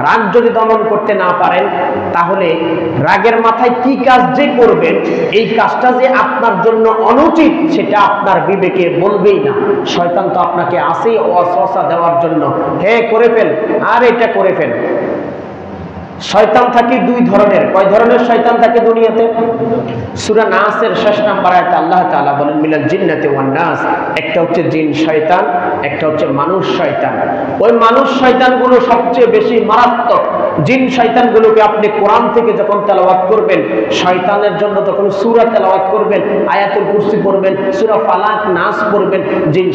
রাগ যদি দমন করতে না পারেন, তাহলে রাগের মাথায় কি কাজ যে করবেন, এই কাজটা যে আপনার জন্য অনুচিত সেটা আপনার বিবেকে বলবেই না। শয়তান তো আপনাকে আসেই ওয়াসওয়াসা দেওয়ার জন্য, হে করে ফেল, আর এটা করে ফেল। শয়তান থাকে দুই ধরনের। কয় ধরনের শয়তান থাকে দুনিয়াতে? সূরা নাসের 6 নম্বর আয়াতে আল্লাহ তাআলা বলেন মিনাল জিন্নাতি ওয়ান নাস। একটা হচ্ছে জিন শয়তান, একটা হচ্ছে মানুষ শয়তান। ওই মানুষ শয়তানগুলো সবচেয়ে বেশি মারাত্মক। জিন শয়তানগুলোকে আপনি কোরআন থেকে যখন তেলাওয়াত করবেন, শয়তানের জন্য তখন সূরা তেলাওয়াত করবেন, আয়াতুল কুরসি পড়বেন, সূরা ফালাক নাস পড়বেন, জিন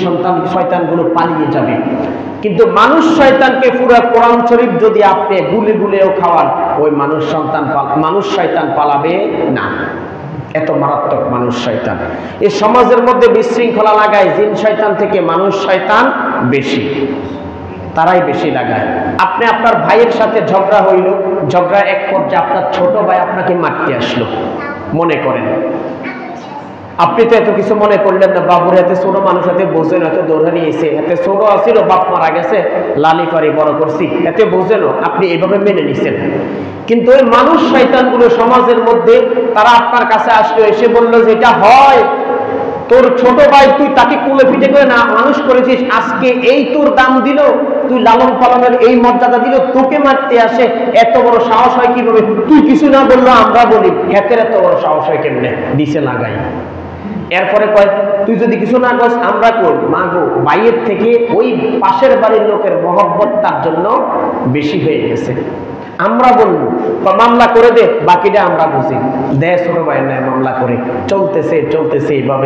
শয়তানগুলো পালিয়ে যাবে। কিন্তু মানুষ শয়তানকে পুরো কোরআন শরীফ যদি আপনি গুলে গুলেও খাওয়ান, ওই মানুষ শয়তান পালাবে না। এত মারাত্মক মানুষ শয়তান। এই সমাজের মধ্যে বিশৃঙ্খলা লাগায় জিন শয়তান থেকে মানুষ শয়তান বেশি, তারাই বেশি লাগায়। আপনি আপনার ভাইয়ের সাথে ঝগড়া হইল, ঝগড়া এক পর্যায়ে আপনার ছোট ভাই আপনাকে মারতে আসলো, মনে করেন আপনি তো এত কিছু মনে করলেন না, বাবুর এত ছোট মানুষ এতে বোঝেন, এত দৌড়ানি এসে এত ছোট আসছিল, বাপ মারা গেছে, লালি পারি বড় করছি, এতে বোঝেন, আপনি এভাবে মেনে নিছেন। কিন্তু ওই মানুষ শয়তানগুলো সমাজের মধ্যে, তারা আপনার কাছে আসলো, এসে বললো যে এটা হয়, তোর ছোট ভাই তুই তাকে কুলে পিঠে করে না মানুষ করেছিস, আজকে এই তোর দাম দিল, তুই লালন পালনের এই মর্যাদা দিল, তোকে মারতে আসে, এত বড় সাহস হয় কিভাবে? তুই কিছু না বললো আমরা বলি, ক্ষেতের এত বড় সাহস হয় কেমনে? দিছে লাগাই। এরপরে কয় তুই যদি কিছু না কস আমরা কই, মা গো, ভাইয়ের থেকে ওই পাশের বাড়ির লোকের মহব্বত তার জন্য বেশি হয়ে গেছে, আমরা বলবো মামলা করে দে, বাকিটা আমরা বুঝি। দেয় ছোট ভাইয়ের ন্যায় মামলা করে চলতেছে এইভাবে।